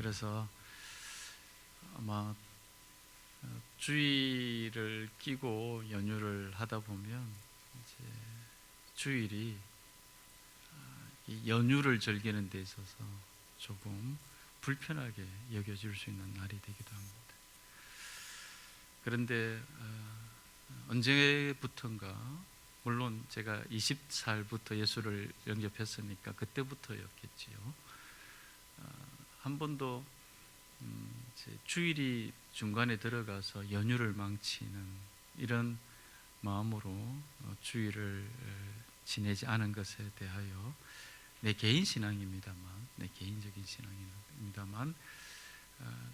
그래서 아마 주일을 끼고 연휴를 하다 보면 이제 주일이 이 연휴를 즐기는 데 있어서 조금 불편하게 여겨질 수 있는 날이 되기도 합니다. 그런데 언제부턴가, 물론 제가 20살부터 예수를 영접했으니까 그때부터였겠지요. 한 번도 이제 주일이 중간에 들어가서 연휴를 망치는 이런 마음으로 주일을 지내지 않은 것에 대하여 내 개인 신앙입니다만, 내 개인적인 신앙입니다만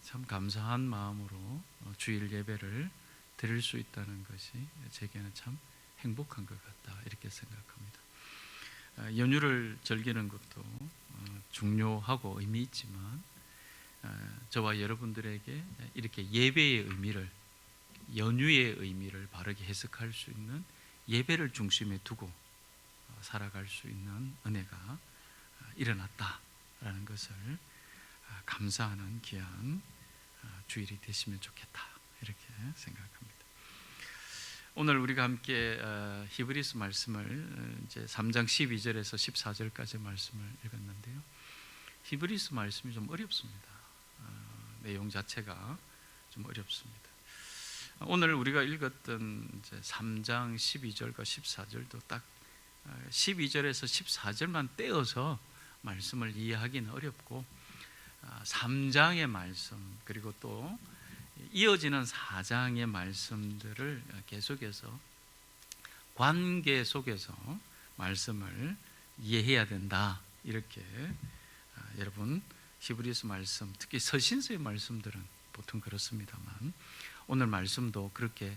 참 감사한 마음으로 주일 예배를 드릴 수 있다는 것이 제게는 참 행복한 것 같다, 이렇게 생각합니다. 연휴를 즐기는 것도 중요하고 의미 있지만 저와 여러분들에게 이렇게 예배의 의미를, 연휴의 의미를 바르게 해석할 수 있는 예배를 중심에 두고 살아갈 수 있는 은혜가 일어났다라는 것을 감사하는 귀한 주일이 되시면 좋겠다, 이렇게 생각합니다. 오늘 우리가 함께 히브리서 말씀을 이제 3장 12절에서 14절까지 말씀을 읽었는데요. 히브리서 말씀이 좀 어렵습니다. 내용 자체가 좀 어렵습니다. 오늘 우리가 읽었던 이제 3장 12절과 14절도 딱 12절에서 14절만 떼어서 말씀을 이해하기는 어렵고 3장의 말씀, 그리고 또 이어지는 4장의 말씀들을 계속해서 관계 속에서 말씀을 이해해야 된다, 이렇게 여러분 히브리서 말씀, 특히 서신서의 말씀들은 보통 그렇습니다만 오늘 말씀도 그렇게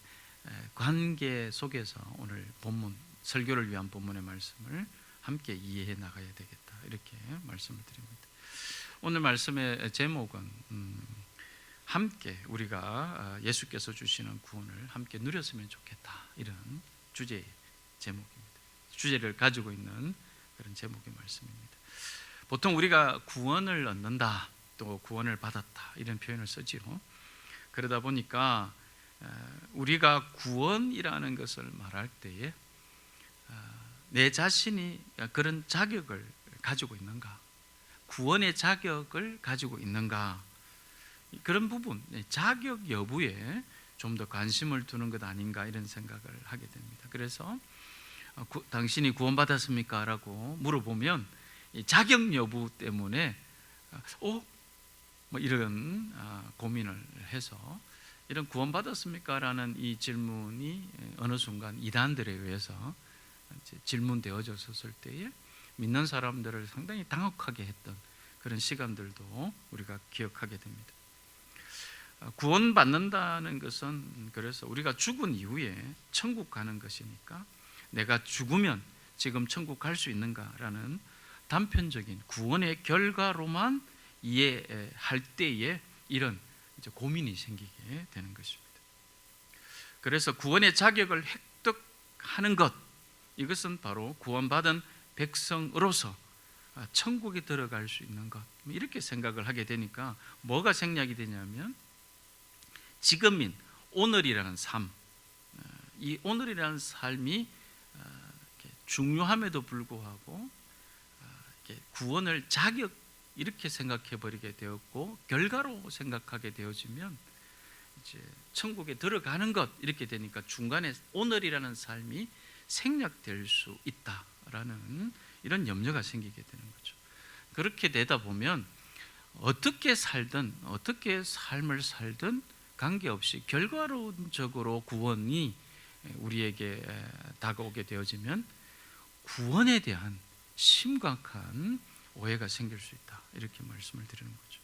관계 속에서 오늘 본문, 설교를 위한 본문의 말씀을 함께 이해해 나가야 되겠다, 이렇게 말씀을 드립니다. 오늘 말씀의 제목은 함께 우리가 예수께서 주시는 구원을 함께 누렸으면 좋겠다, 이런 주제의 제목입니다. 주제를 가지고 있는 그런 제목의 말씀입니다. 보통 우리가 구원을 얻는다, 또 구원을 받았다, 이런 표현을 쓰지요. 그러다 보니까 우리가 구원이라는 것을 말할 때에 내 자신이 그런 자격을 가지고 있는가, 구원의 자격을 가지고 있는가, 그런 부분, 자격 여부에 좀 더 관심을 두는 것 아닌가, 이런 생각을 하게 됩니다. 그래서 당신이 구원받았습니까? 라고 물어보면 자격 여부 때문에 뭐 이런 고민을 해서 이런 구원받았습니까? 라는 이 질문이 어느 순간 이단들에 의해서 질문되어졌을 때에 믿는 사람들을 상당히 당혹하게 했던 그런 시간들도 우리가 기억하게 됩니다. 구원받는다는 것은 그래서 우리가 죽은 이후에 천국 가는 것이니까 내가 죽으면 지금 천국 갈 수 있는가라는 단편적인 구원의 결과로만 이해할 때에 이런 이제 고민이 생기게 되는 것입니다. 그래서 구원의 자격을 획득하는 것, 이것은 바로 구원받은 백성으로서 천국에 들어갈 수 있는 것, 이렇게 생각을 하게 되니까 뭐가 생략이 되냐면 지금인 오늘이라는 삶, 이 오늘이라는 삶이 중요함에도 불구하고 구원을 자격, 이렇게 생각해 버리게 되었고 결과로 생각하게 되어지면 이제 천국에 들어가는 것, 이렇게 되니까 중간에 오늘이라는 삶이 생략될 수 있다라는 이런 염려가 생기게 되는 거죠. 그렇게 되다 보면 어떻게 살든, 어떻게 삶을 살든 관계없이 결과론적으로 구원이 우리에게 다가오게 되어지면 구원에 대한 심각한 오해가 생길 수 있다, 이렇게 말씀을 드리는 거죠.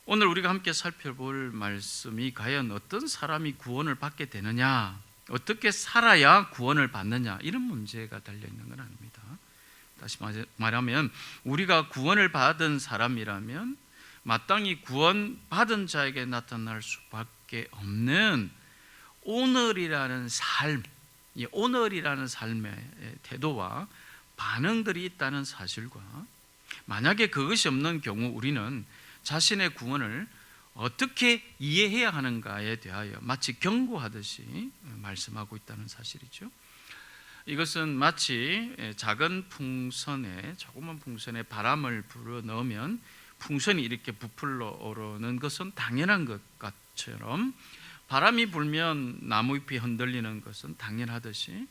오늘 우리가 함께 살펴볼 말씀이 과연 어떤 사람이 구원을 받게 되느냐, 어떻게 살아야 구원을 받느냐, 이런 문제가 달려있는 건 아닙니다. 다시 말하면 우리가 구원을 받은 사람이라면 마땅히 구원받은 자에게 나타날 수밖에 없는 오늘이라는 삶, 이 오늘이라는 삶의 태도와 반응들이 있다는 사실과 만약에 그것이 없는 경우 우리는 자신의 구원을 어떻게 이해해야 하는가에 대하여 마치 경고하듯이 말씀하고 있다는 사실이죠. 이것은 마치 작은 풍선에, 조그만 풍선에 바람을 불어 넣으면 풍선이 이렇게 부풀어 오르는 것은 당연한 것처럼, 바람이 불면 나무잎이 흔들리는 것은 당연하듯이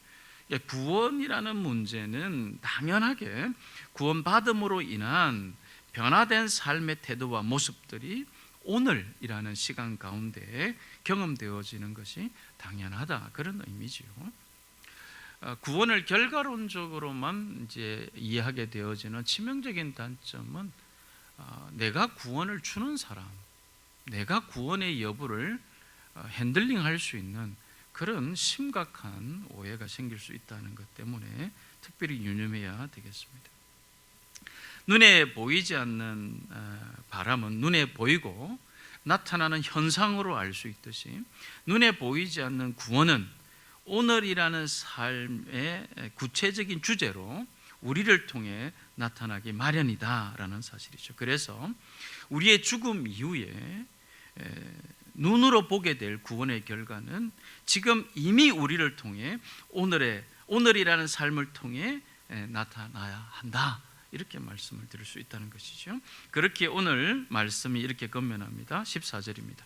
구원이라는 문제는 당연하게 구원받음으로 인한 변화된 삶의 태도와 모습들이 오늘이라는 시간 가운데 경험되어지는 것이 당연하다, 그런 의미지요. 구원을 결과론적으로만 이제 이해하게 되어지는 치명적인 단점은 내가 구원을 주는 사람, 내가 구원의 여부를 핸들링할 수 있는 그런 심각한 오해가 생길 수 있다는 것 때문에 특별히 유념해야 되겠습니다. 눈에 보이지 않는 바람은 눈에 보이고 나타나는 현상으로 알 수 있듯이, 눈에 보이지 않는 구원은 오늘이라는 삶의 구체적인 주제로 우리를 통해 나타나기 마련이다라는 사실이죠. 그래서 우리의 죽음 이후에 눈으로 보게 될 구원의 결과는 지금 이미 우리를 통해 오늘이라는 삶을 통해 나타나야 한다, 이렇게 말씀을 드릴 수 있다는 것이죠. 그렇게 오늘 말씀이 이렇게 건면합니다. 14절입니다.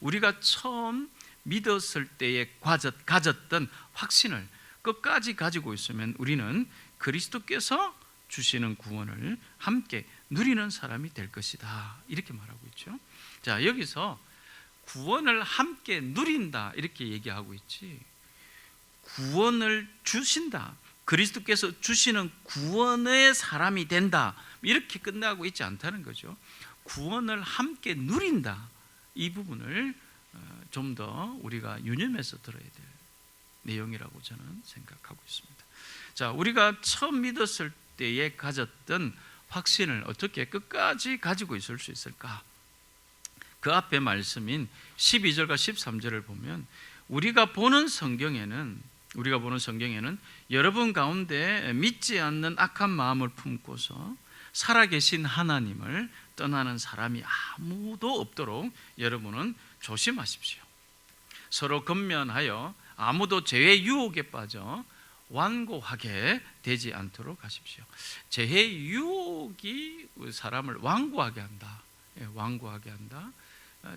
우리가 처음 믿었을 때에 가졌던 확신을 끝까지 가지고 있으면 우리는 그리스도께서 주시는 구원을 함께 누리는 사람이 될 것이다, 이렇게 말하고 있죠. 자, 여기서 구원을 함께 누린다 이렇게 얘기하고 있지, 구원을 주신다, 그리스도께서 주시는 구원의 사람이 된다, 이렇게 끝나고 있지 않다는 거죠. 구원을 함께 누린다, 이 부분을 좀 더 우리가 유념해서 들어야 될 내용이라고 저는 생각하고 있습니다. 자, 우리가 처음 믿었을 때에 가졌던 확신을 어떻게 끝까지 가지고 있을 수 있을까? 그 앞에 말씀인 12절과 13절을 보면 우리가 보는 성경에는 여러분 가운데 믿지 않는 악한 마음을 품고서 살아계신 하나님을 떠나는 사람이 아무도 없도록 여러분은 조심하십시오. 서로 건면하여 아무도 죄의 유혹에 빠져 완고하게 되지 않도록 하십시오. 죄의 유혹이 사람을 완고하게 한다. 완고하게 한다.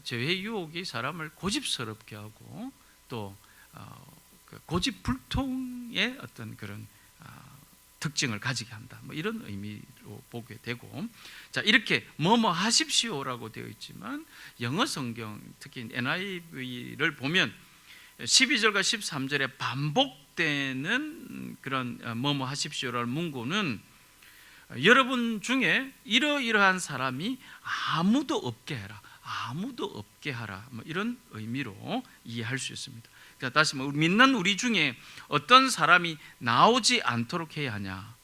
죄의 유혹이 사람을 고집스럽게 하고 또 고집불통의 어떤 그런 특징을 가지게 한다, 뭐 이런 의미로 보게 되고, 자, 이렇게 뭐뭐 하십시오라고 되어 있지만 영어 성경 특히 NIV를 보면 12절과 13절에 반복되는 그런 뭐뭐 하십시오라는 문구는 여러분 중에 이러이러한 사람이 아무도 없게 해라, 아무도 없게 하라, 뭐 이런 의미로 이해할 수 있습니다. 그러니까 다시 믿는 우리 중에 어떤 사람이 나오지 않도록 해야 하냐,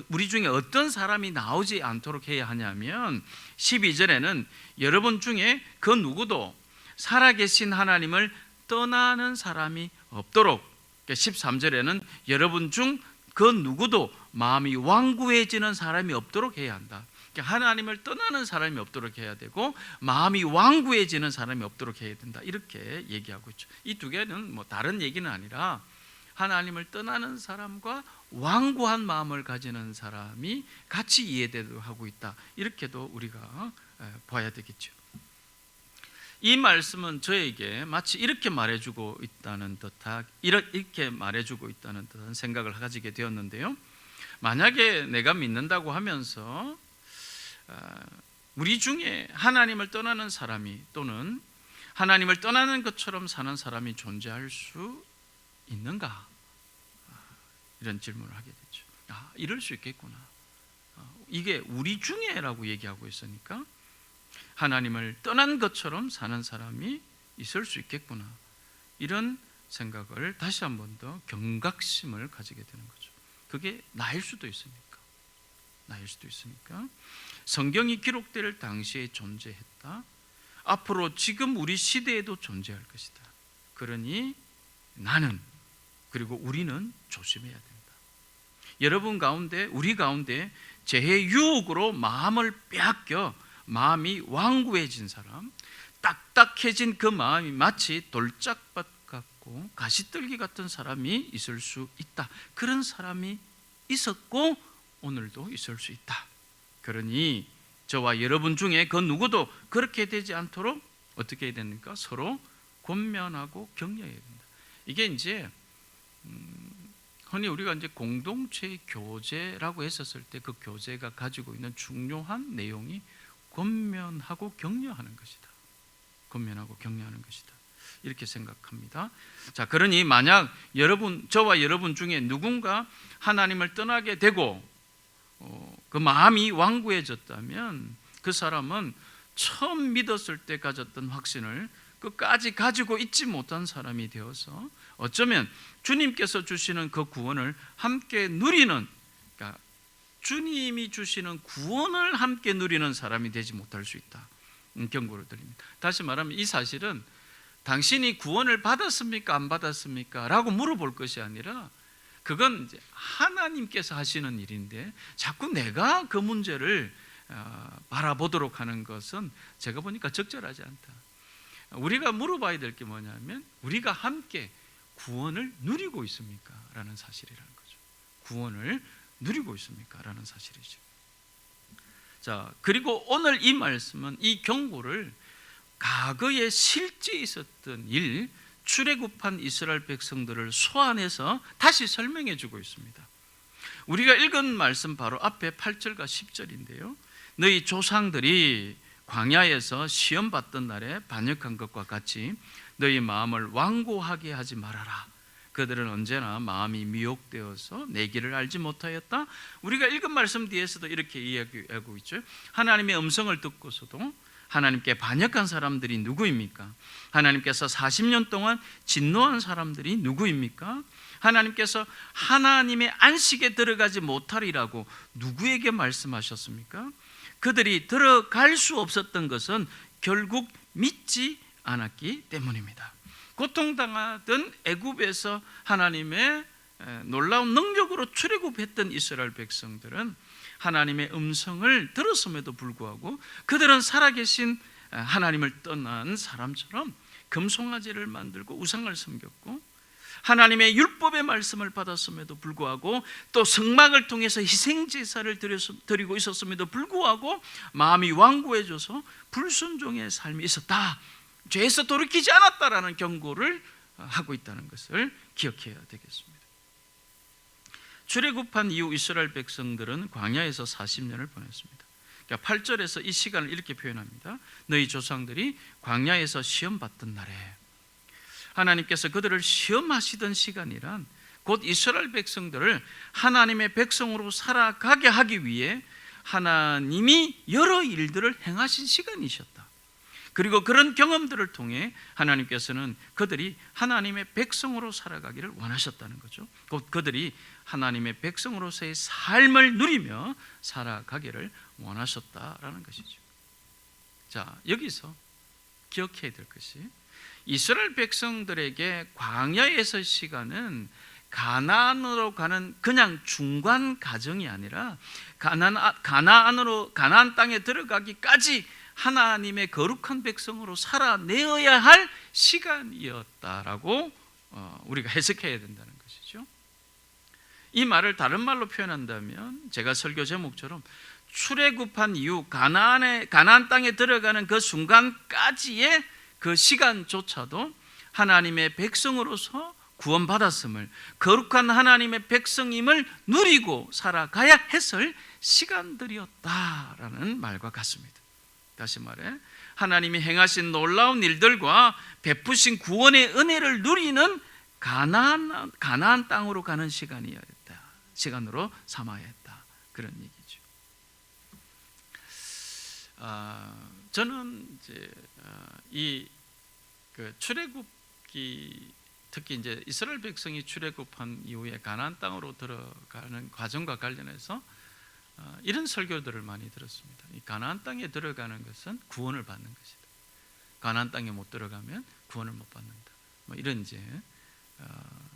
우리 중에 어떤 사람이 나오지 않도록 해야 하냐면 12절에는 여러분 중에 그 누구도 살아계신 하나님을 떠나는 사람이 없도록, 13절에는 여러분 중 그 누구도 마음이 완고해지는 사람이 없도록 해야 한다. 하나님을 떠나는 사람이 없도록 해야 되고 마음이 완고해지는 사람이 없도록 해야 된다, 이렇게 얘기하고 있죠. 이 두 개는 뭐 다른 얘기는 아니라 하나님을 떠나는 사람과 완고한 마음을 가지는 사람이 같이 이해되도록 하고 있다, 이렇게도 우리가 봐야 되겠죠. 이 말씀은 저에게 마치 이렇게 말해주고 있다는 듯한 생각을 가지게 되었는데요. 만약에 내가 믿는다고 하면서 우리 중에 하나님을 떠나는 사람이 또는 하나님을 떠나는 것처럼 사는 사람이 존재할 수 있는가? 이런 질문을 하게 되죠. 이럴 수 있겠구나. 이게 우리 중에라고 얘기하고 있으니까 하나님을 떠난 것처럼 사는 사람이 있을 수 있겠구나, 이런 생각을 다시 한 번 더 경각심을 가지게 되는 거죠. 그게 나일 수도 있으니까. 성경이 기록될 당시에 존재했다. 앞으로 지금 우리 시대에도 존재할 것이다. 그러니 나는, 그리고 우리는 조심해야 된다. 여러분 가운데, 우리 가운데 죄의 유혹으로 마음을 빼앗겨 마음이 완고해진 사람, 딱딱해진 그 마음이 마치 돌짝밭 같고 가시떨기 같은 사람이 있을 수 있다. 그런 사람이 있었고 오늘도 있을 수 있다. 그러니 저와 여러분 중에 그 누구도 그렇게 되지 않도록 어떻게 해야 됩니까? 서로 권면하고 격려해야 된다. 이게 이제 흔히 우리가 이제 공동체의 교제라고 했었을 때 그 교제가 가지고 있는 중요한 내용이 권면하고 격려하는 것이다. 권면하고 격려하는 것이다. 이렇게 생각합니다. 자, 그러니 만약 저와 여러분 중에 누군가 하나님을 떠나게 되고 그 마음이 완고해졌다면 그 사람은 처음 믿었을 때 가졌던 확신을 끝까지 가지고 있지 못한 사람이 되어서 어쩌면 주님께서 주시는 그 구원을 함께 누리는, 그러니까 주님이 주시는 구원을 함께 누리는 사람이 되지 못할 수 있다. 경고를 드립니다. 다시 말하면 이 사실은 당신이 구원을 받았습니까? 안 받았습니까? 라고 물어볼 것이 아니라 그건 이제 하나님께서 하시는 일인데 자꾸 내가 그 문제를 바라보도록 하는 것은 제가 보니까 적절하지 않다. 우리가 물어봐야 될 게 뭐냐면 우리가 함께 구원을 누리고 있습니까? 라는 사실이라는 거죠. 구원을 누리고 있습니까? 라는 사실이죠. 자, 그리고 오늘 이 말씀은 이 경고를 과거에 실제 있었던 일, 출애굽한 이스라엘 백성들을 소환해서 다시 설명해 주고 있습니다. 우리가 읽은 말씀 바로 앞에 8절과 10절인데요. 너희 조상들이 광야에서 시험 받던 날에 반역한 것과 같이 너희 마음을 완고하게 하지 말아라. 그들은 언제나 마음이 미혹되어서 내 길을 알지 못하였다. 우리가 읽은 말씀 뒤에서도 이렇게 이야기하고 있죠. 하나님의 음성을 듣고서도 하나님께 반역한 사람들이 누구입니까? 하나님께서 40년 동안 진노한 사람들이 누구입니까? 하나님께서 하나님의 안식에 들어가지 못하리라고 누구에게 말씀하셨습니까? 그들이 들어갈 수 없었던 것은 결국 믿지 않았기 때문입니다. 고통당하던 애굽에서 하나님의 놀라운 능력으로 출애굽했던 이스라엘 백성들은 하나님의 음성을 들었음에도 불구하고 그들은 살아계신 하나님을 떠난 사람처럼 금송아지를 만들고 우상을 섬겼고 하나님의 율법의 말씀을 받았음에도 불구하고 또 성막을 통해서 희생제사를 드리고 있었음에도 불구하고 마음이 완고해져서 불순종의 삶이 있었다. 죄에서 돌이키지 않았다라는 경고를 하고 있다는 것을 기억해야 되겠습니다. 출애굽한 이후 이스라엘 백성들은 광야에서 40년을 보냈습니다. 그러니까 8절에서 이 시간을 이렇게 표현합니다. 너희 조상들이 광야에서 시험 받던 날에, 하나님께서 그들을 시험하시던 시간이란 곧 이스라엘 백성들을 하나님의 백성으로 살아가게 하기 위해 하나님이 여러 일들을 행하신 시간이셨다. 그리고 그런 경험들을 통해 하나님께서는 그들이 하나님의 백성으로 살아가기를 원하셨다는 거죠. 곧 그들이 하나님의 백성으로서의 삶을 누리며 살아가기를 원하셨다라는 것이죠. 자, 여기서 기억해야 될 것이 이스라엘 백성들에게 광야에서 시간은 가나안으로 가는 그냥 중간 과정이 아니라 가나안 땅에 들어가기까지 하나님의 거룩한 백성으로 살아내어야 할 시간이었다라고 우리가 해석해야 된다는 것이죠. 이 말을 다른 말로 표현한다면 제가 설교 제목처럼 출애굽한 이후 가나안 땅에 들어가는 그 순간까지의 그 시간조차도 하나님의 백성으로서 구원받았음을, 거룩한 하나님의 백성임을 누리고 살아가야 했을 시간들이었다라는 말과 같습니다. 다시 말해 하나님이 행하신 놀라운 일들과 베푸신 구원의 은혜를 누리는 가나안 땅으로 가는 시간으로 삼아야 했다, 그런 얘기죠. 저는 이제 이 출애굽기, 특히 이제 이스라엘 백성이 출애굽한 이후에 가나안 땅으로 들어가는 과정과 관련해서 이런 설교들을 많이 들었습니다. 이 가나안 땅에 들어가는 것은 구원을 받는 것이다. 가나안 땅에 못 들어가면 구원을 못 받는다. 뭐 이런 이제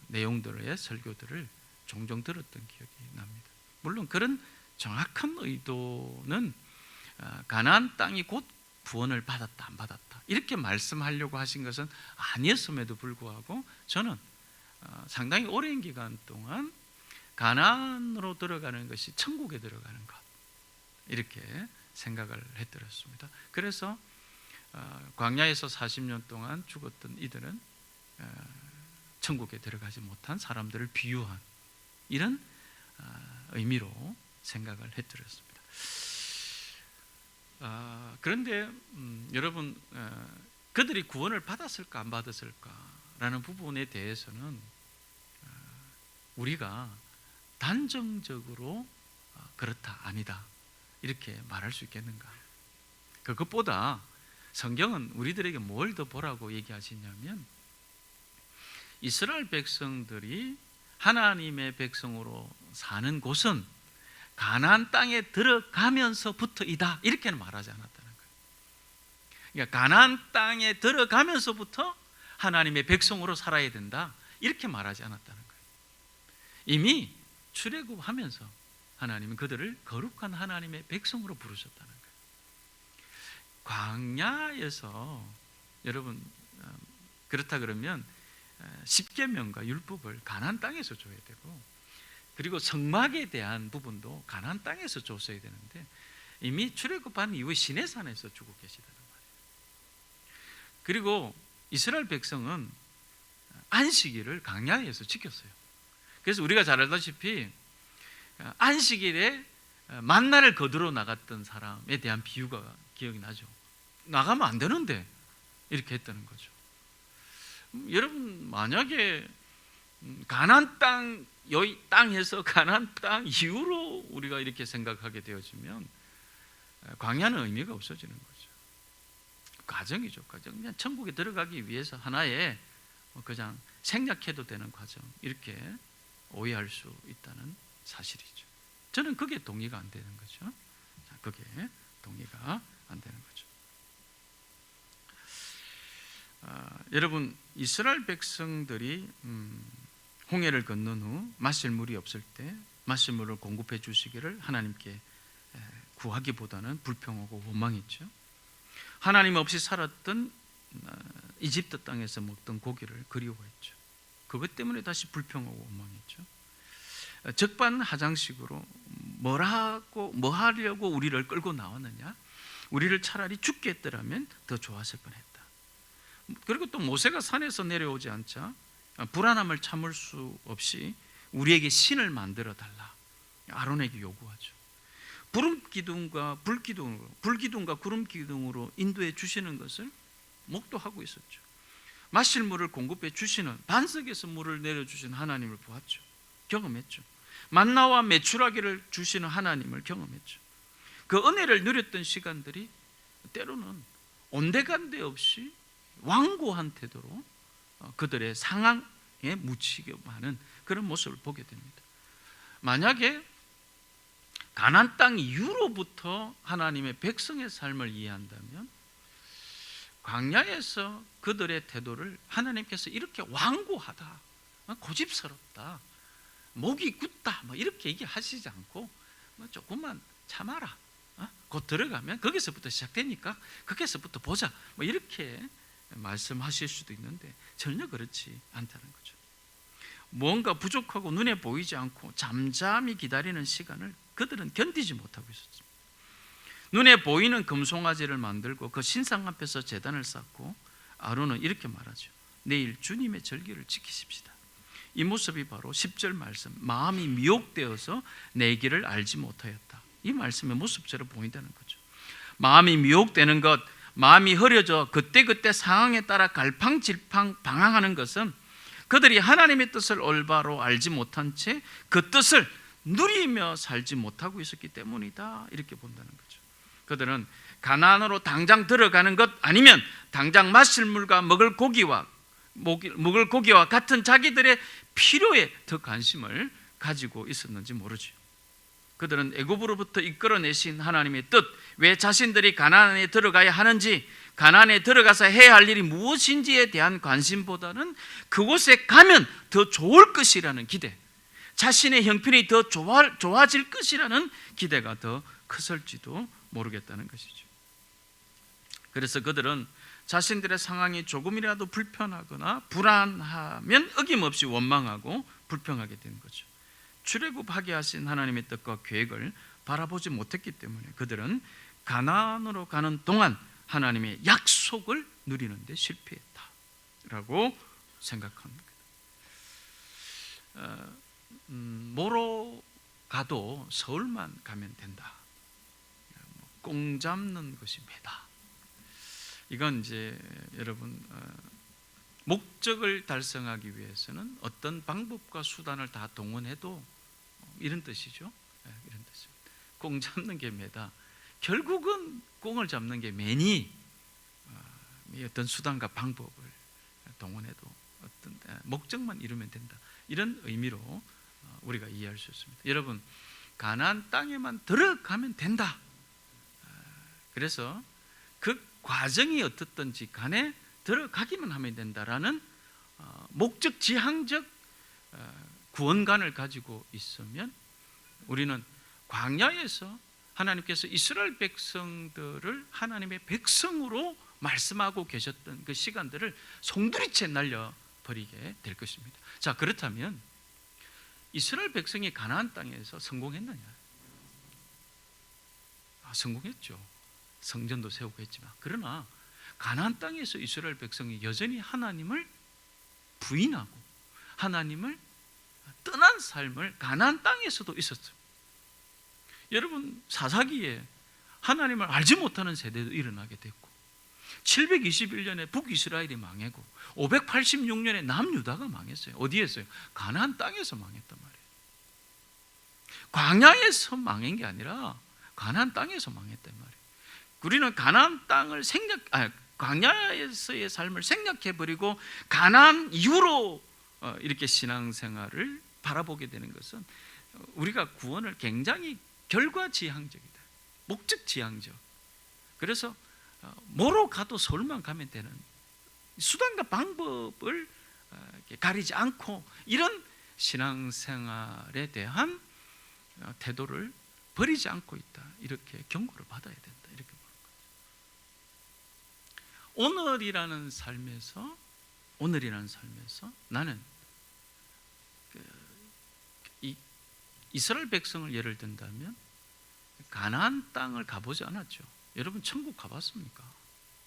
내용들의 설교들을 종종 들었던 기억이 납니다. 물론 그런 정확한 의도는 가나안 땅이 곧 구원을 받았다 안 받았다 이렇게 말씀하려고 하신 것은 아니었음에도 불구하고 저는 상당히 오랜 기간 동안 가나안으로 들어가는 것이 천국에 들어가는 것 이렇게 생각을 해드렸습니다. 그래서 광야에서 40년 동안 죽었던 이들은 천국에 들어가지 못한 사람들을 비유한 이런 의미로 생각을 해드렸습니다. 그런데 여러분 그들이 구원을 받았을까 안 받았을까라는 부분에 대해서는 우리가 단정적으로 그렇다 아니다 이렇게 말할 수 있겠는가? 그것보다 성경은 우리들에게 뭘 더 보라고 얘기하시냐면 이스라엘 백성들이 하나님의 백성으로 사는 곳은 가나안 땅에 들어가면서부터이다 이렇게는 말하지 않았다는 거예요. 그러니까 가나안 땅에 들어가면서부터 하나님의 백성으로 살아야 된다 이렇게 말하지 않았다는 거예요. 이미 출애굽하면서 하나님은 그들을 거룩한 하나님의 백성으로 부르셨다는 거예요. 광야에서 여러분 그렇다 그러면 십계명과 율법을 가나안 땅에서 줘야 되고 그리고 성막에 대한 부분도 가나안 땅에서 줬어야 되는데 이미 출애굽한 이후에 시내산에서 주고 계시다는 말이에요. 그리고 이스라엘 백성은 안식일을 광야에서 지켰어요. 그래서 우리가 잘 알다시피 안식일에 만나를 거두러 나갔던 사람에 대한 비유가 기억이 나죠. 나가면 안 되는데 이렇게 했다는 거죠. 여러분 만약에 가나안 땅에서 가나안 땅 이후로 우리가 이렇게 생각하게 되어지면 광야는 의미가 없어지는 거죠. 과정이죠. 과정. 그냥 천국에 들어가기 위해서 하나의 그냥 생략해도 되는 과정 이렇게 오해할 수 있다는 사실이죠. 저는 그게 동의가 안 되는 거죠. 그게 동의가 안 되는 거죠. 여러분 이스라엘 백성들이 홍해를 건넌 후 마실 물이 없을 때 마실 물을 공급해 주시기를 하나님께 구하기보다는 불평하고 원망했죠. 하나님 없이 살았던 이집트 땅에서 먹던 고기를 그리워했죠. 그것 때문에 다시 불평하고 원망했죠. 적반하장식으로 뭐 하려고 우리를 끌고 나왔느냐? 우리를 차라리 죽게 했더라면 더 좋았을 뻔했다. 그리고 또 모세가 산에서 내려오지 않자 불안함을 참을 수 없이 우리에게 신을 만들어 달라 아론에게 요구하죠. 불기둥과 구름 기둥으로 인도해 주시는 것을 목도하고 있었죠. 마실 물을 공급해 주시는 반석에서 물을 내려주시는 하나님을 보았죠. 경험했죠. 만나와 메추라기를 주시는 하나님을 경험했죠. 그 은혜를 누렸던 시간들이 때로는 온데간데 없이 완고한 태도로 그들의 상황에 묻히기만 하는 그런 모습을 보게 됩니다. 만약에 가나안 땅 이후로부터 하나님의 백성의 삶을 이해한다면 광야에서 그들의 태도를 하나님께서 이렇게 완고하다, 고집스럽다, 목이 굳다 이렇게 얘기하시지 않고 조금만 참아라, 곧 들어가면 거기서부터 시작되니까 거기서부터 보자 이렇게 말씀하실 수도 있는데 전혀 그렇지 않다는 거죠. 뭔가 부족하고 눈에 보이지 않고 잠잠히 기다리는 시간을 그들은 견디지 못하고 있었습니다. 눈에 보이는 금송아지를 만들고 그 신상 앞에서 제단을 쌓고 아론은 이렇게 말하죠. 내일 주님의 절기를 지키십시다. 이 모습이 바로 10절 말씀, 마음이 미혹되어서 내 길을 알지 못하였다. 이 말씀의 모습처럼 보인다는 거죠. 마음이 미혹되는 것, 마음이 흐려져 그때그때 상황에 따라 갈팡질팡 방황하는 것은 그들이 하나님의 뜻을 올바로 알지 못한 채 그 뜻을 누리며 살지 못하고 있었기 때문이다 이렇게 본다는 거죠. 그들은 가나안으로 당장 들어가는 것 아니면 당장 마실 물과 먹을 고기와 같은 자기들의 필요에 더 관심을 가지고 있었는지 모르죠. 그들은 애굽으로부터 이끌어내신 하나님의 뜻, 왜 자신들이 가나안에 들어가야 하는지, 가나안에 들어가서 해야 할 일이 무엇인지에 대한 관심보다는 그곳에 가면 더 좋을 것이라는 기대, 자신의 형편이 더 좋아질 것이라는 기대가 더 컸을지도 모르겠다는 것이죠. 그래서 그들은 자신들의 상황이 조금이라도 불편하거나 불안하면 어김없이 원망하고 불평하게 된 거죠. 출애굽하게 하신 하나님의 뜻과 계획을 바라보지 못했기 때문에 그들은 가나안으로 가는 동안 하나님의 약속을 누리는 데 실패했다라고 생각합니다. 뭐로 가도 서울만 가면 된다. 꽁 잡는 것이 매다. 이건 이제 여러분 목적을 달성하기 위해서는 어떤 방법과 수단을 다 동원해도 이런 뜻이죠. 이런 뜻입니다. 꽁 잡는 게 매다. 결국은 꽁을 잡는 게 매니 어떤 수단과 방법을 동원해도 어떤 목적만 이루면 된다. 이런 의미로 우리가 이해할 수 있습니다. 여러분, 가나안 땅에만 들어가면 된다. 그래서 그 과정이 어떻든지 간에 들어가기만 하면 된다라는 목적 지향적 구원관을 가지고 있으면 우리는 광야에서 하나님께서 이스라엘 백성들을 하나님의 백성으로 말씀하고 계셨던 그 시간들을 송두리째 날려버리게 될 것입니다. 자, 그렇다면 이스라엘 백성이 가나안 땅에서 성공했느냐? 성공했죠. 성전도 세우고 했지만, 그러나 가나안 땅에서 이스라엘 백성이 여전히 하나님을 부인하고 하나님을 떠난 삶을 가나안 땅에서도 있었어요. 여러분, 사사기에 하나님을 알지 못하는 세대도 일어나게 됐고, 721년에 북이스라엘이 망하고 586년에 남유다가 망했어요. 어디에서요? 가나안 땅에서 망했단 말이에요. 광야에서 망한 게 아니라 가나안 땅에서 망했단 말이에요. 우리는 가나안 땅을 광야에서의 삶을 생략해버리고 가나안 이후로 이렇게 신앙생활을 바라보게 되는 것은 우리가 구원을 굉장히 결과지향적이다. 목적지향적. 그래서 뭐로 가도 서울만 가면 되는 수단과 방법을 가리지 않고 이런 신앙생활에 대한 태도를 버리지 않고 있다. 이렇게 경고를 받아야 된다. 이렇게 보는 거죠. 오늘이라는 삶에서 나는 이스라엘 백성을 예를 든다면 가나안 땅을 가보지 않았죠. 여러분, 천국 가봤습니까?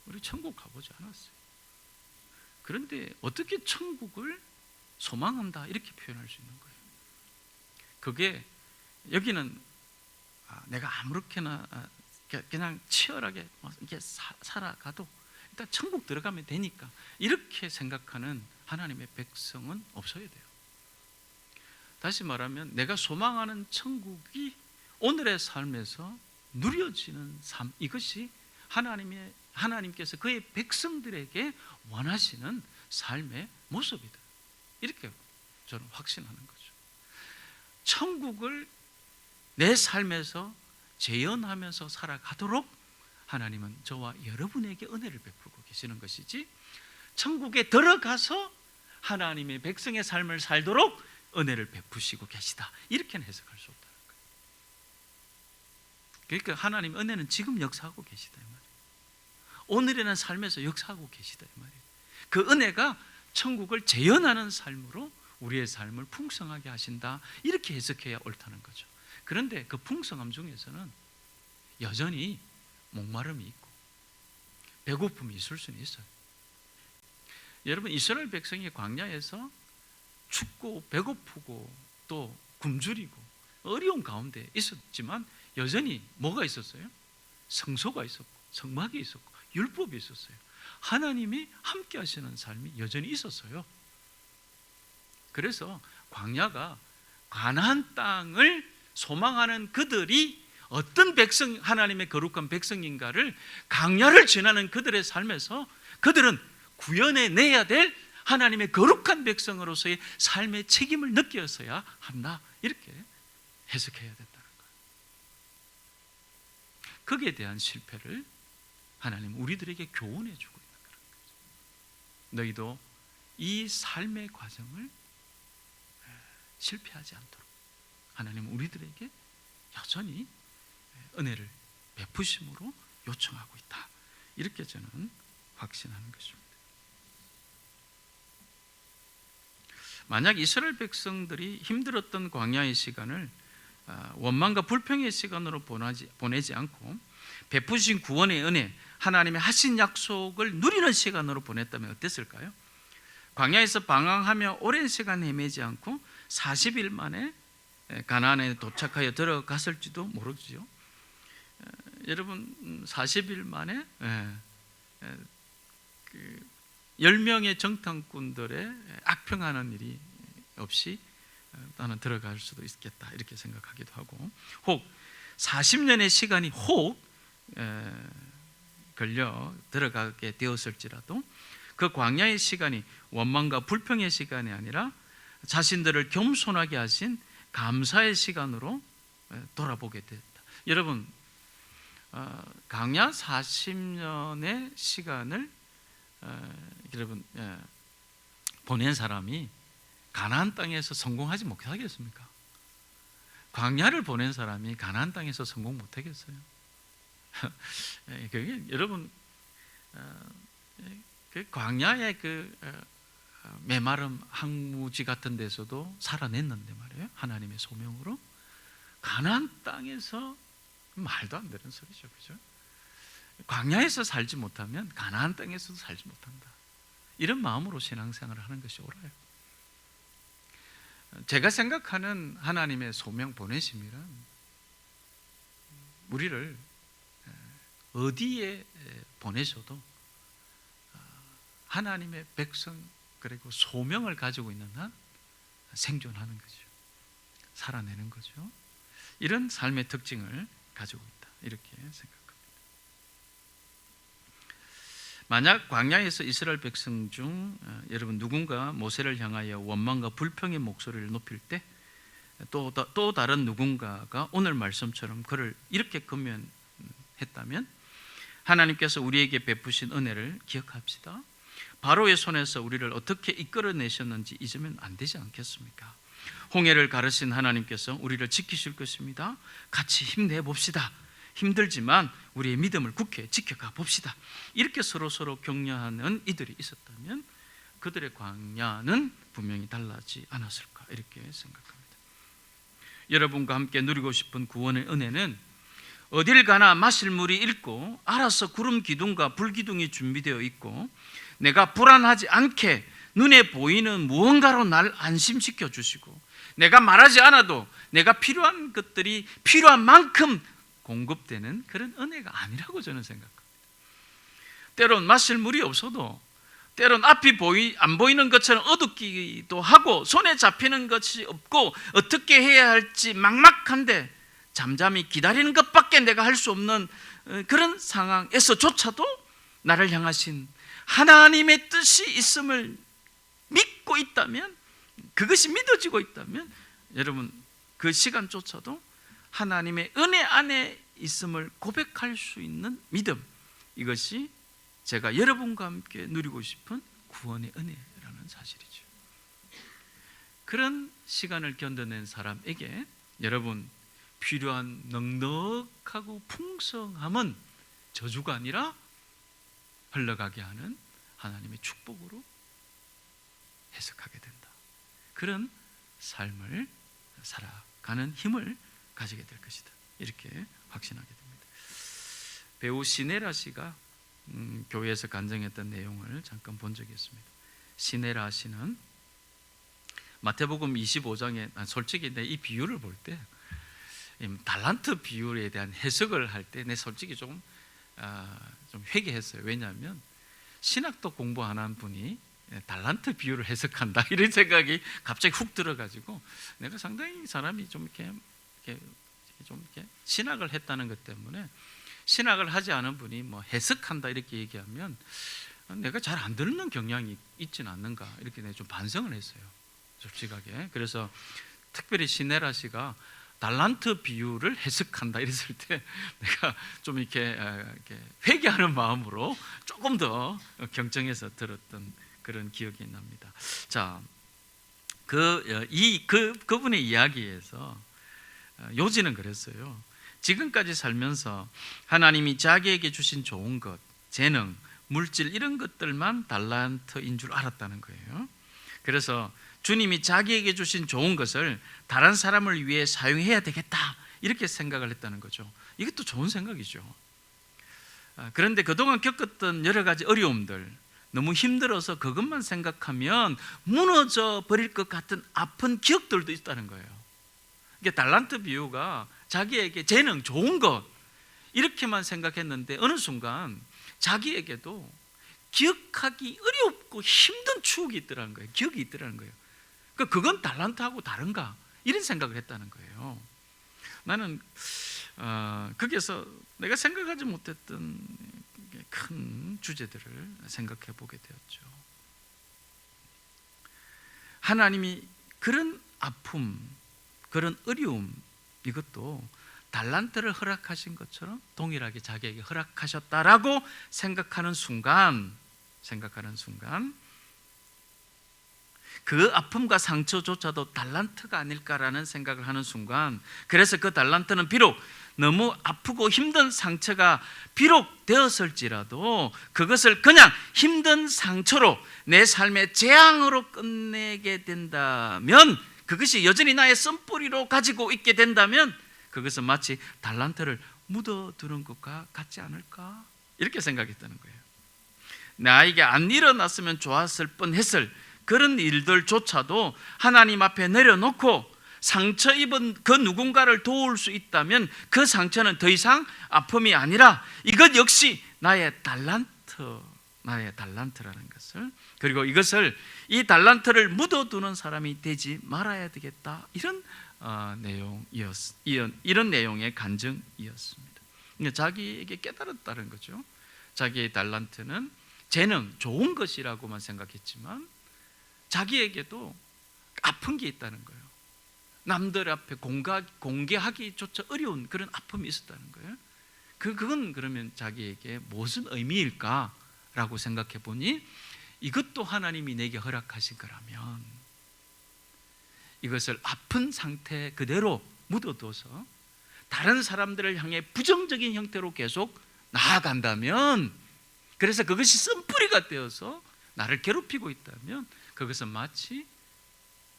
우리 천국 가보지 않았어요. 그런데 어떻게 천국을 소망한다 이렇게 표현할 수 있는 거예요? 그게 여기는 내가 아무렇게나 그냥 치열하게 이렇게 살아가도 일단 천국 들어가면 되니까 이렇게 생각하는 하나님의 백성은 없어야 돼요. 다시 말하면 내가 소망하는 천국이 오늘의 삶에서 누려지는 삶, 이것이 하나님께서 그의 백성들에게 원하시는 삶의 모습이다. 이렇게 저는 확신하는 거죠. 천국을 내 삶에서 재현하면서 살아가도록 하나님은 저와 여러분에게 은혜를 베풀고 계시는 것이지, 천국에 들어가서 하나님의 백성의 삶을 살도록 은혜를 베푸시고 계시다, 이렇게는 해석할 수 없다는 거예요. 그러니까 하나님 은혜는 지금 역사하고 계시다 이 말이에요. 오늘이라는 삶에서 역사하고 계시다 이 말이에요. 그 은혜가 천국을 재현하는 삶으로 우리의 삶을 풍성하게 하신다, 이렇게 해석해야 옳다는 거죠. 그런데 그 풍성함 중에서는 여전히 목마름이 있고 배고픔이 있을 수는 있어요. 여러분, 이스라엘 백성이 광야에서 춥고 배고프고 또 굶주리고 어려운 가운데 있었지만 여전히 뭐가 있었어요? 성소가 있었고 성막이 있었고 율법이 있었어요. 하나님이 함께 하시는 삶이 여전히 있었어요. 그래서 광야가 가나안 땅을 소망하는 그들이 어떤 백성, 하나님의 거룩한 백성인가를, 광야를 지나는 그들의 삶에서 그들은 구현해내야 될 하나님의 거룩한 백성으로서의 삶의 책임을 느꼈어야 한다, 이렇게 해석해야 된다는 거예요. 거기에 대한 실패를 하나님 우리들에게 교훈해 주고 있는 거예요. 너희도 이 삶의 과정을 실패하지 않도록 하나님은 우리들에게 여전히 은혜를 베푸심으로 요청하고 있다. 이렇게 저는 확신하는 것입니다. 만약 이스라엘 백성들이 힘들었던 광야의 시간을 원망과 불평의 시간으로 보내지 않고 베푸신 구원의 은혜, 하나님의 하신 약속을 누리는 시간으로 보냈다면 어땠을까요? 광야에서 방황하며 오랜 시간 헤매지 않고 40일 만에 가나안에 도착하여 들어갔을지도 모르죠. 여러분 40일 만에 10명의 정탐꾼들의 악평하는 일이 없이 나는 들어갈 수도 있겠다 이렇게 생각하기도 하고, 혹 40년의 시간이 혹 걸려 들어가게 되었을지라도 그 광야의 시간이 원망과 불평의 시간이 아니라 자신들을 겸손하게 하신 감사의 시간으로 돌아보게 됐다. 여러분 광야 40년의 시간을 여러분 보낸 사람이 가나안 땅에서 성공하지 못하겠습니까? 광야를 보낸 사람이 가나안 땅에서 성공 못하겠어요? 여러분 그 광야의 그 메마름 항무지 같은 데서도 살아냈는데 말이에요. 하나님의 소명으로 가나안 땅에서 말도 안 되는 소리죠, 그죠? 광야에서 살지 못하면 가나안 땅에서도 살지 못한다. 이런 마음으로 신앙생활을 하는 것이 옳아요. 제가 생각하는 하나님의 소명 보내심이란 우리를 어디에 보내셔도 하나님의 백성 그리고 소명을 가지고 있는 한 생존하는 거죠. 살아내는 거죠. 이런 삶의 특징을 가지고 있다. 이렇게 생각합니다. 만약 광야에서 이스라엘 백성 중 여러분 누군가 모세를 향하여 원망과 불평의 목소리를 높일 때 또 다른 누군가가 오늘 말씀처럼 그를 이렇게 권면했다면 하나님께서 우리에게 베푸신 은혜를 기억합시다. 바로의 손에서 우리를 어떻게 이끌어내셨는지 잊으면 안 되지 않겠습니까? 홍해를 가르신 하나님께서 우리를 지키실 것입니다. 같이 힘내봅시다. 힘들지만 우리의 믿음을 굳게 지켜가 봅시다. 이렇게 서로 격려하는 이들이 있었다면 그들의 광야는 분명히 달라지지 않았을까 이렇게 생각합니다. 여러분과 함께 누리고 싶은 구원의 은혜는 어딜 가나 마실 물이 있고 알아서 구름 기둥과 불 기둥이 준비되어 있고 내가 불안하지 않게 눈에 보이는 무언가로 날 안심시켜 주시고 내가 말하지 않아도 내가 필요한 것들이 필요한 만큼 공급되는 그런 은혜가 아니라고 저는 생각합니다. 때론 마실 물이 없어도 때론 앞이 안 보이는 것처럼 어둡기도 하고 손에 잡히는 것이 없고 어떻게 해야 할지 막막한데 잠잠히 기다리는 것밖에 내가 할 수 없는 그런 상황에서조차도 나를 향하신 하나님의 뜻이 있음을 믿고 있다면, 그것이 믿어지고 있다면 여러분 그 시간조차도 하나님의 은혜 안에 있음을 고백할 수 있는 믿음, 이것이 제가 여러분과 함께 누리고 싶은 구원의 은혜라는 사실이죠. 그런 시간을 견뎌낸 사람에게 여러분 필요한 넉넉하고 풍성함은 저주가 아니라 흘러가게 하는 하나님의 축복으로 해석하게 된다. 그런 삶을 살아가는 힘을 가지게 될 것이다. 이렇게 확신하게 됩니다. 배우 시네라 씨가 교회에서 간증했던 내용을 잠깐 본 적이 있습니다. 시네라 씨는 마태복음 25장에 솔직히 이 비유를 볼 때 달란트 비율에 대한 해석을 할 때 내 솔직히 좀 회개했어요. 왜냐하면 신학도 공부 안 한 분이 달란트 비율을 해석한다 이런 생각이 갑자기 훅 들어가지고 내가 상당히 사람이 좀 이렇게 신학을 했다는 것 때문에 신학을 하지 않은 분이 뭐 해석한다 이렇게 얘기하면 내가 잘 안 듣는 경향이 있지는 않는가 이렇게 내가 좀 반성을 했어요. 솔직하게. 그래서 특별히 시네라 씨가 달란트 비율을 해석한다 이랬을 때 내가 좀 이렇게 회개하는 마음으로 조금 더 경청해서 들었던 그런 기억이 납니다. 자, 그분의 이야기에서 요지는 그랬어요. 지금까지 살면서 하나님이 자기에게 주신 좋은 것, 재능, 물질 이런 것들만 달란트인 줄 알았다는 거예요. 그래서 주님이 자기에게 주신 좋은 것을 다른 사람을 위해 사용해야 되겠다 이렇게 생각을 했다는 거죠. 이것도 좋은 생각이죠. 그런데 그동안 겪었던 여러 가지 어려움들, 너무 힘들어서 그것만 생각하면 무너져 버릴 것 같은 아픈 기억들도 있다는 거예요. 이게 달란트 비유가 자기에게 재능, 좋은 것 이렇게만 생각했는데 어느 순간 자기에게도 기억하기 어렵고 힘든 추억이 있더라는 거예요. 기억이 있더라는 거예요. 그러니까 그건 달란트하고 다른가 이런 생각을 했다는 거예요. 나는 거기에서 내가 생각하지 못했던 큰 주제들을 생각해 보게 되었죠. 하나님이 그런 아픔, 그런 어려움 이것도 달란트를 허락하신 것처럼 동일하게 자기에게 허락하셨다라고 생각하는 순간 그 아픔과 상처조차도 달란트가 아닐까라는 생각을 하는 순간, 그래서 그 달란트는 비록 너무 아프고 힘든 상처가 비록 되었을지라도 그것을 그냥 힘든 상처로 내 삶의 재앙으로 끝내게 된다면, 그것이 여전히 나의 쓴뿌리로 가지고 있게 된다면 그것은 마치 달란트를 묻어두는 것과 같지 않을까 이렇게 생각했다는 거예요. 나에게 안 일어났으면 좋았을 뻔했을 그런 일들조차도 하나님 앞에 내려놓고 상처 입은 그 누군가를 도울 수 있다면 그 상처는 더 이상 아픔이 아니라 이것 역시 나의 달란트라는 것을, 그리고 이 달란트를 묻어두는 사람이 되지 말아야 되겠다, 이런 이런 내용의 간증이었습니다. 자기에게 깨달았다는 거죠. 자기의 달란트는 재능, 좋은 것이라고만 생각했지만 자기에게도 아픈 게 있다는 거예요. 남들 앞에 공개하기조차 어려운 그런 아픔이 있었다는 거예요. 그건 그러면 자기에게 무슨 의미일까라고 생각해 보니, 이것도 하나님이 내게 허락하신 거라면 이것을 아픈 상태 그대로 묻어둬서 다른 사람들을 향해 부정적인 형태로 계속 나아간다면, 그래서 그것이 쓴뿌리가 되어서 나를 괴롭히고 있다면 그것은 마치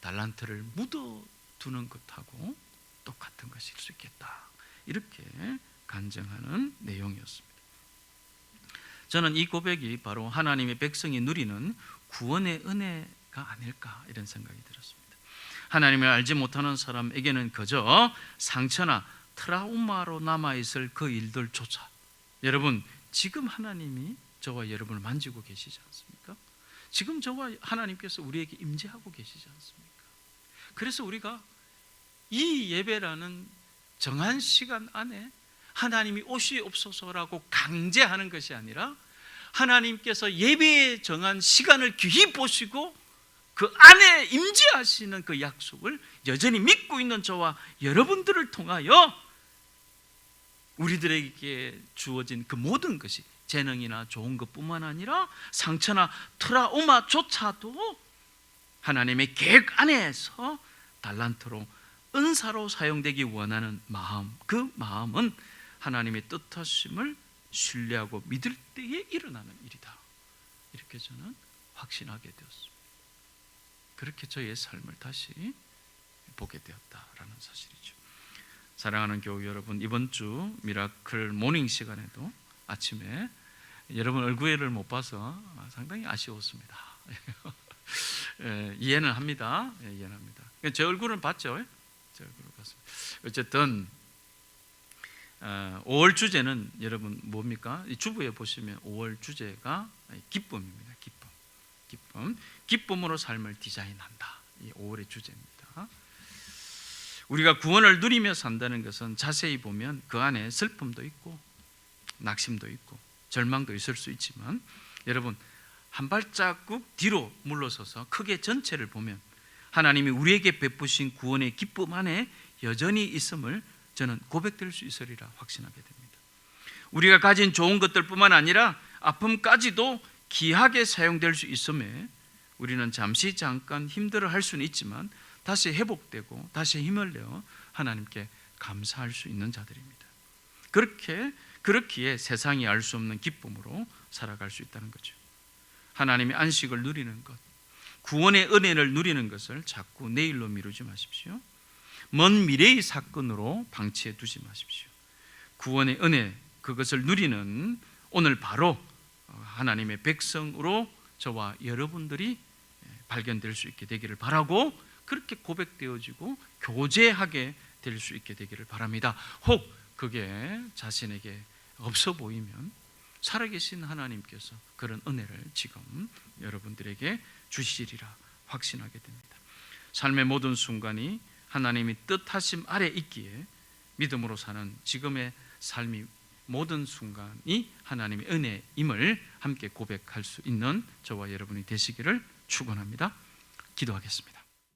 달란트를 묻어두는 것하고 똑같은 것일 수 있겠다, 이렇게 간증하는 내용이었습니다. 저는 이 고백이 바로 하나님의 백성이 누리는 구원의 은혜가 아닐까 이런 생각이 들었습니다. 하나님을 알지 못하는 사람에게는 그저 상처나 트라우마로 남아있을 그 일들조차, 여러분 지금 하나님이 저와 여러분을 만지고 계시지 않습니까? 지금 저와 하나님께서 우리에게 임재하고 계시지 않습니까? 그래서 우리가 이 예배라는 정한 시간 안에 하나님이 오시옵소서라고 강제하는 것이 아니라 하나님께서 예배에 정한 시간을 귀히 보시고 그 안에 임재하시는 그 약속을 여전히 믿고 있는 저와 여러분들을 통하여 우리들에게 주어진 그 모든 것이 재능이나 좋은 것뿐만 아니라 상처나 트라우마조차도 하나님의 계획 안에서 달란트로, 은사로 사용되기 원하는 마음, 그 마음은 하나님의 뜻하심을 신뢰하고 믿을 때에 일어나는 일이다, 이렇게 저는 확신하게 되었습니다. 그렇게 저의 삶을 다시 보게 되었다라는 사실이죠. 사랑하는 교우 여러분, 이번 주 미라클 모닝 시간에도 아침에 여러분 얼굴을 못 봐서 상당히 아쉬웠습니다. 이해는 합니다. 이해는 합니다. 제 얼굴은 봤죠? 제 얼굴을 봤습니다. 어쨌든 5월 주제는 여러분 뭡니까? 이 주부에 보시면 5월 주제가 기쁨입니다. 기쁨으로 삶을 디자인한다. 이 5월의 주제입니다. 우리가 구원을 누리며 산다는 것은 자세히 보면 그 안에 슬픔도 있고 낙심도 있고 절망도 있을 수 있지만, 여러분 한 발자국 뒤로 물러서서 크게 전체를 보면 하나님이 우리에게 베푸신 구원의 기쁨 안에 여전히 있음을 저는 고백될 수 있으리라 확신하게 됩니다. 우리가 가진 좋은 것들뿐만 아니라 아픔까지도 귀하게 사용될 수 있음에 우리는 잠깐 힘들어 할 수는 있지만 다시 회복되고 다시 힘을 내어 하나님께 감사할 수 있는 자들입니다. 그렇기에 세상이 알 수 없는 기쁨으로 살아갈 수 있다는 거죠. 하나님의 안식을 누리는 것, 구원의 은혜를 누리는 것을 자꾸 내일로 미루지 마십시오. 먼 미래의 사건으로 방치해 두지 마십시오. 구원의 은혜, 그것을 누리는 오늘 바로 하나님의 백성으로 저와 여러분들이 발견될 수 있게 되기를 바라고, 그렇게 고백되어지고 교제하게 될 수 있게 되기를 바랍니다. 혹 그게 자신에게 없어 보이면 살아계신 하나님께서 그런 은혜를 지금 여러분들에게 주시리라 확신하게 됩니다. 삶의 모든 순간이 하나님이 뜻하심 아래 있기에 믿음으로 사는 지금의 삶이 모든 순간이 하나님의 은혜임을 함께 고백할 수 있는 저와 여러분이 되시기를 축원합니다. 기도하겠습니다.